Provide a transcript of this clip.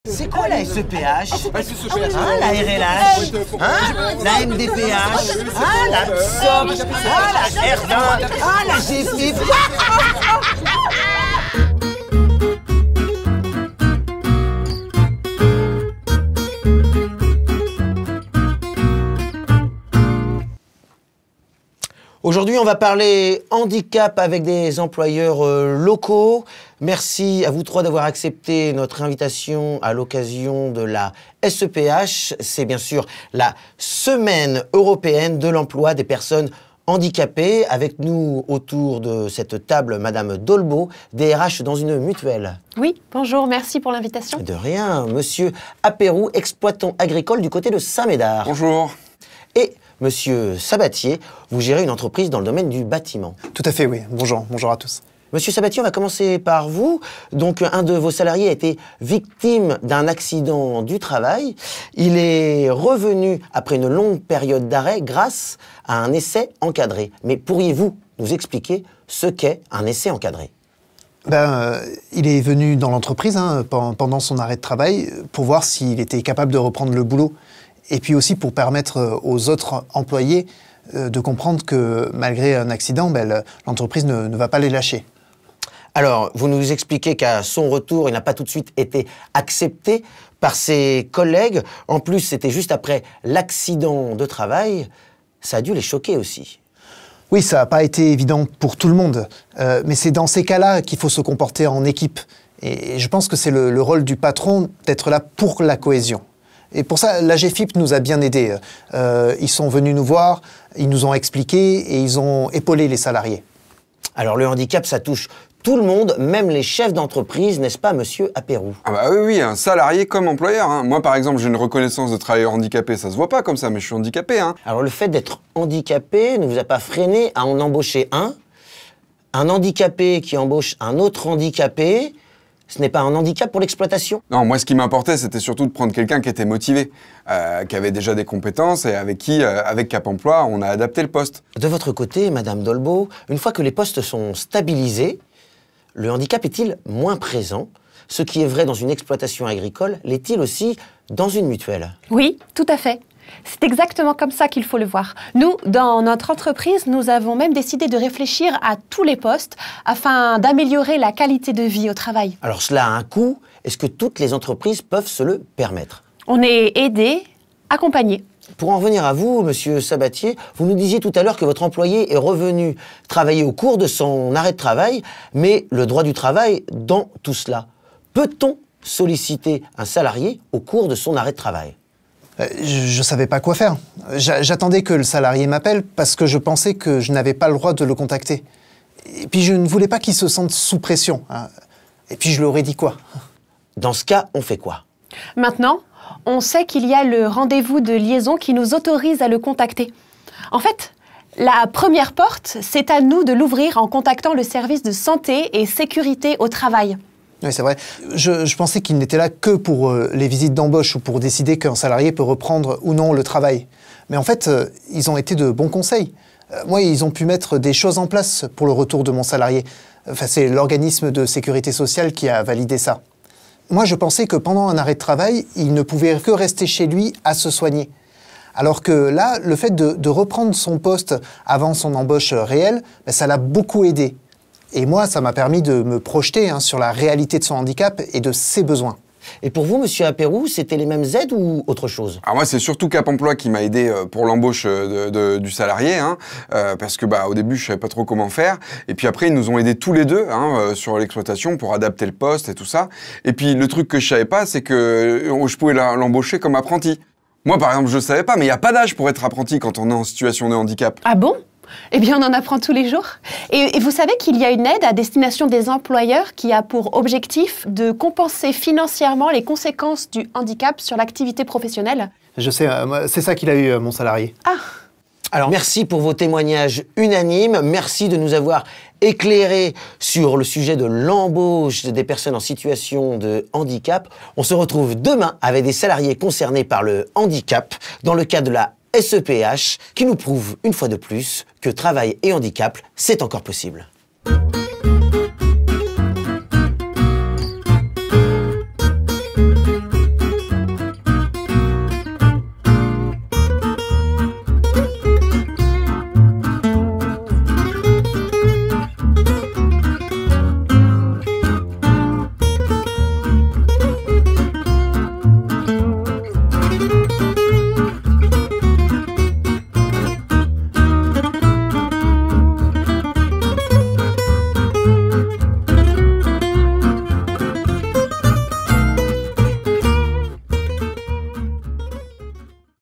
C'est quoi la SEPH? SEPH. La RLH, la MDPH, la PSOP, la R20, la GFIP. Aujourd'hui, on va parler handicap avec des employeurs locaux. Merci à vous trois d'avoir accepté notre invitation à l'occasion de la SEPH. C'est bien sûr la Semaine européenne de l'emploi des personnes handicapées. Avec nous autour de cette table, Madame Dolbeau, DRH dans une mutuelle. Oui, bonjour, merci pour l'invitation. De rien. Monsieur Apérou, exploitant agricole du côté de Saint-Médard. Bonjour. Et Monsieur Sabatier, vous gérez une entreprise dans le domaine du bâtiment. Tout à fait, oui. Bonjour, bonjour à tous. Monsieur Sabatier, on va commencer par vous. Donc, un de vos salariés a été victime d'un accident du travail. Il est revenu après une longue période d'arrêt grâce à un essai encadré. Mais pourriez-vous nous expliquer ce qu'est un essai encadré ? Il est venu dans l'entreprise pendant son arrêt de travail pour voir s'il était capable de reprendre le boulot. Et puis aussi pour permettre aux autres employés de comprendre que malgré un accident, l'entreprise ne va pas les lâcher. Alors, vous nous expliquez qu'à son retour, il n'a pas tout de suite été accepté par ses collègues. En plus, c'était juste après l'accident de travail. Ça a dû les choquer aussi. Oui, ça n'a pas été évident pour tout le monde. Mais c'est dans ces cas-là qu'il faut se comporter en équipe. Et je pense que c'est le rôle du patron d'être là pour la cohésion. Et pour ça, la GFIP nous a bien aidés. Ils sont venus nous voir, ils nous ont expliqué et ils ont épaulé les salariés. Alors le handicap, ça touche tout le monde, même les chefs d'entreprise, n'est-ce pas, Monsieur Apérou? Ah bah oui, un salarié comme employeur. Moi, par exemple, j'ai une reconnaissance de travailleur handicapé. Ça se voit pas comme ça, mais je suis handicapé. Alors le fait d'être handicapé ne vous a pas freiné à en embaucher un handicapé qui embauche un autre handicapé? Ce n'est pas un handicap pour l'exploitation? Non, moi, ce qui m'importait, c'était surtout de prendre quelqu'un qui était motivé, qui avait déjà des compétences et avec qui, avec Cap Emploi, on a adapté le poste. De votre côté, Madame Dolbeau, une fois que les postes sont stabilisés, le handicap est-il moins présent? Ce qui est vrai dans une exploitation agricole, l'est-il aussi dans une mutuelle? Oui, tout à fait. C'est exactement comme ça qu'il faut le voir. Nous, dans notre entreprise, nous avons même décidé de réfléchir à tous les postes afin d'améliorer la qualité de vie au travail. Alors cela a un coût. Est-ce que toutes les entreprises peuvent se le permettre? On est aidés, accompagnés. Pour en revenir à vous, Monsieur Sabatier, vous nous disiez tout à l'heure que votre employé est revenu travailler au cours de son arrêt de travail, mais le droit du travail dans tout cela. Peut-on solliciter un salarié au cours de son arrêt de travail? Je ne savais pas quoi faire. J'attendais que le salarié m'appelle parce que je pensais que je n'avais pas le droit de le contacter. Et puis je ne voulais pas qu'il se sente sous pression. Et puis je lui aurais dit quoi? Dans ce cas, on fait quoi? Maintenant, on sait qu'il y a le rendez-vous de liaison qui nous autorise à le contacter. En fait, la première porte, c'est à nous de l'ouvrir en contactant le service de santé et sécurité au travail. Oui, c'est vrai. Je pensais qu'il n'était là que pour les visites d'embauche ou pour décider qu'un salarié peut reprendre ou non le travail. Mais en fait, ils ont été de bons conseils. Moi, ils ont pu mettre des choses en place pour le retour de mon salarié. Enfin, c'est l'organisme de sécurité sociale qui a validé ça. Moi, je pensais que pendant un arrêt de travail, il ne pouvait que rester chez lui à se soigner. Alors que là, le fait de reprendre son poste avant son embauche réelle, ça l'a beaucoup aidé. Et moi, ça m'a permis de me projeter sur la réalité de son handicap et de ses besoins. Et pour vous, Monsieur Apérou, c'était les mêmes aides ou autre chose? Alors moi, c'est surtout Cap Emploi qui m'a aidé pour l'embauche du salarié, parce que au début, je savais pas trop comment faire. Et puis après, ils nous ont aidés tous les deux sur l'exploitation pour adapter le poste et tout ça. Et puis le truc que je savais pas, c'est que je pouvais l'embaucher comme apprenti. Moi, par exemple, je savais pas, mais il y a pas d'âge pour être apprenti quand on est en situation de handicap. Ah bon? Eh bien, on en apprend tous les jours. Et vous savez qu'il y a une aide à destination des employeurs qui a pour objectif de compenser financièrement les conséquences du handicap sur l'activité professionnelle? Je sais, c'est ça qu'il a eu, mon salarié. Ah! Alors, merci pour vos témoignages unanimes. Merci de nous avoir éclairés sur le sujet de l'embauche des personnes en situation de handicap. On se retrouve demain avec des salariés concernés par le handicap dans le cadre de la SEPH qui nous prouve une fois de plus que travail et handicap, c'est encore possible.